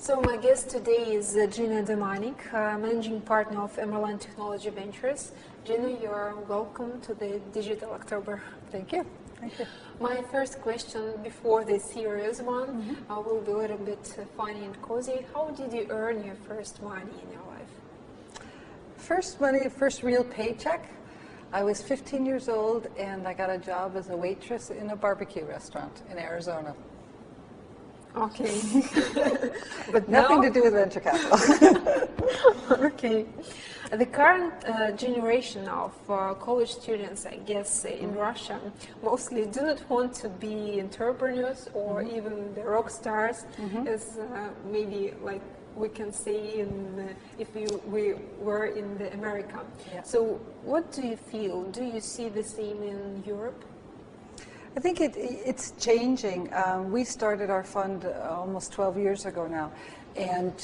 So my guest today is Gina Domanig, Managing Partner of Emerald Technology Ventures. Gina, you are welcome to the Digital October. Thank you. Thank you. My first question before the serious one will be a little bit funny and cozy. How did you earn your first money in your life? First money, first real paycheck. I was 15 years old and I got a job as a waitress in a barbecue restaurant in Arizona. Okay. But nothing to do with venture capital. Okay. The current generation of college students, I guess, in Russia, mostly do not want to be entrepreneurs or even the rock stars, as maybe like we can say if we were in the America. Yeah. So what do you feel? Do you see the same in Europe? I think it's changing. We started our fund almost 12 years ago now. And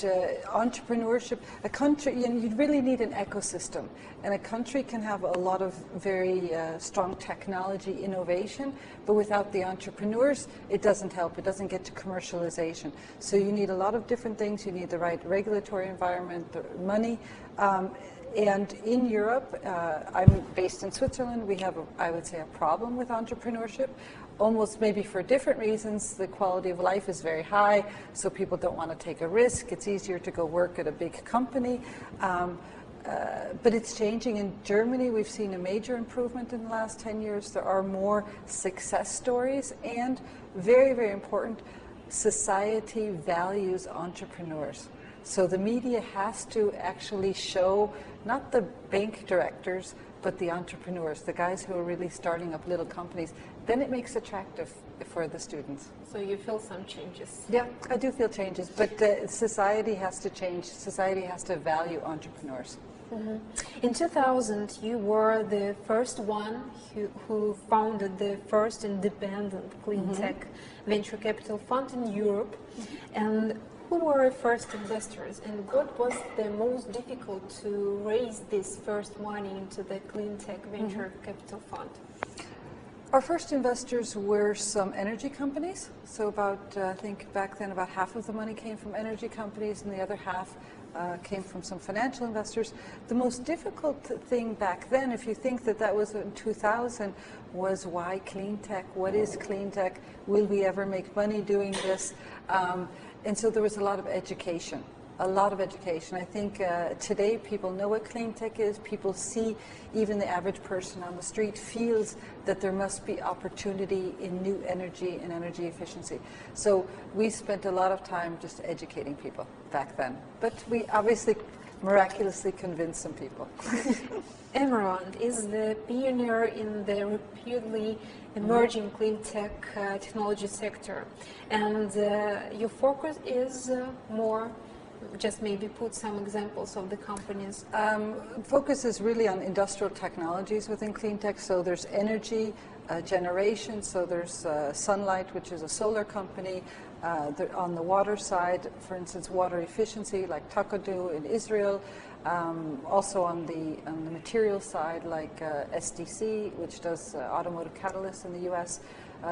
entrepreneurship, a country, you really need an ecosystem. And a country can have a lot of very strong technology innovation, but without the entrepreneurs, it doesn't help. It doesn't get to commercialization. So you need a lot of different things. You need the right regulatory environment, the money. And in Europe, I'm based in Switzerland, we have, I would say, a problem with entrepreneurship. Almost maybe for different reasons. The quality of life is very high, so people don't want to take a risk. It's easier to go work at a big company. But it's changing. In Germany, we've seen a major improvement in the last 10 years. There are more success stories, and very, very important, society values entrepreneurs. So the media has to actually show not the bank directors, but the entrepreneurs, the guys who are really starting up little companies. Then it makes attractive for the students. So you feel some changes? Yeah, I do feel changes, but society has to change. Society has to value entrepreneurs. In 2000, you were the first one who founded the first independent clean tech venture capital fund in Europe. And who were first investors, and what was the most difficult to raise this first money into the clean tech venture capital fund? Our first investors were some energy companies. So about, I think back then, about half of the money came from energy companies, and the other half came from some financial investors. The most difficult thing back then, if you think that that was in 2000, was why clean tech? What is clean tech? Will we ever make money doing this? And so there was a lot of education. I think today people know what clean tech is. People see, even the average person on the street feels that there must be opportunity in new energy and energy efficiency. So we spent a lot of time just educating people back then. But we obviously miraculously convinced some people. Emerald is the pioneer in the rapidly emerging clean tech technology sector. And your focus is more, just maybe put some examples of the companies. Focus is really on industrial technologies within clean tech. So there's energy generation. So there's Sunlight, which is a solar company. On the water side, for instance, water efficiency, like Takadu in Israel. Also on the material side, like SDC, which does automotive catalysts in the US.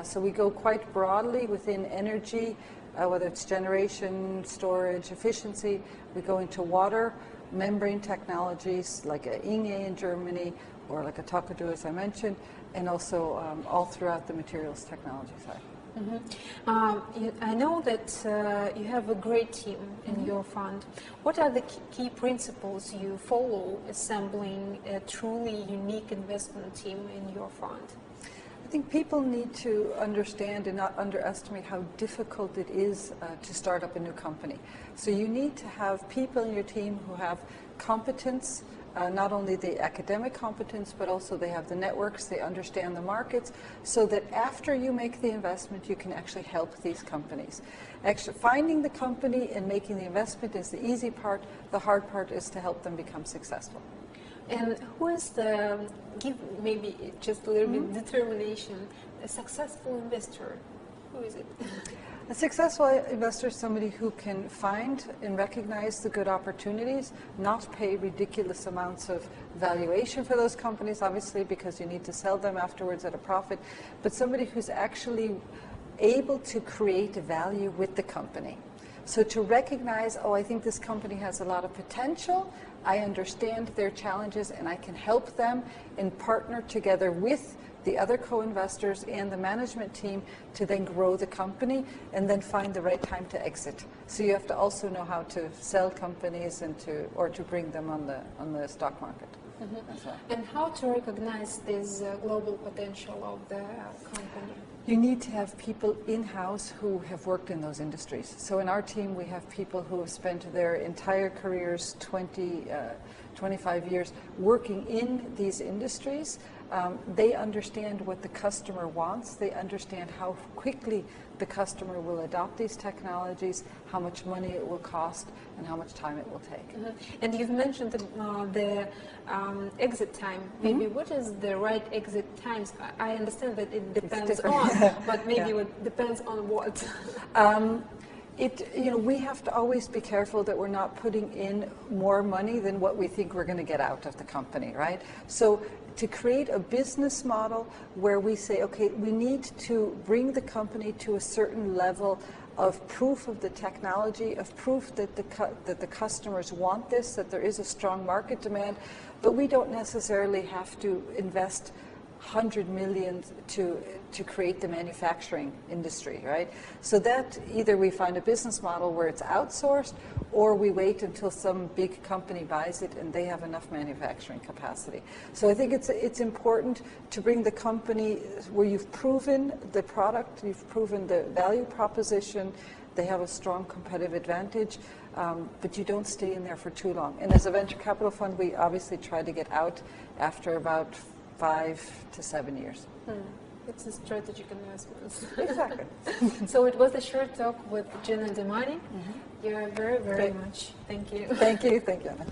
So we go quite broadly within energy, whether it's generation, storage, efficiency. We go into water, membrane technologies like Inge in Germany, or like a Takadu, as I mentioned, and also all throughout the materials technology side. I know that you have a great team in your fund. What are the key principles you follow assembling a truly unique investment team in your fund? I think people need to understand and not underestimate how difficult it is to start up a new company. So you need to have people in your team who have competence, not only the academic competence, but also they have the networks, they understand the markets, so that after you make the investment, you can actually help these companies. Actually, finding the company and making the investment is the easy part. The hard part is to help them become successful. And who is the, give maybe just a little bit determination, a successful investor? Who is it? A successful investor is somebody who can find and recognize the good opportunities, not pay ridiculous amounts of valuation for those companies, obviously, because you need to sell them afterwards at a profit, but somebody who's actually able to create value with the company. So to recognize, oh, I think this company has a lot of potential, I understand their challenges and I can help them, and partner together with the other co-investors and the management team to then grow the company and then find the right time to exit. So you have to also know how to sell companies and to bring them on the stock market. Mm-hmm. And how to recognize this global potential of the company? You need to have people in-house who have worked in those industries. So in our team, we have people who have spent their entire careers, 25 years, working in these industries. They understand what the customer wants. They understand how quickly the customer will adopt these technologies, how much money it will cost, and how much time it will take. Mm-hmm. And you've mentioned the exit time. Maybe what is the right exit times? I understand that it depends on, but maybe it depends on what. We have to always be careful that we're not putting in more money than what we think we're going to get out of the company, right? So to create a business model where we say, okay, we need to bring the company to a certain level of proof of the technology, of proof that the customers want this, that there is a strong market demand, but we don't necessarily have to invest 100 million to create the manufacturing industry, right? So that either we find a business model where it's outsourced, or we wait until some big company buys it and they have enough manufacturing capacity. So I think it's important to bring the company where you've proven the product, you've proven the value proposition, they have a strong competitive advantage, but you don't stay in there for too long. And as a venture capital fund, we obviously try to get out after about 5 to 7 years. It's a strategic investment. Exactly. So it was a short talk with Gina Domanig. You're very, very much. Thank you. Thank you, Anna.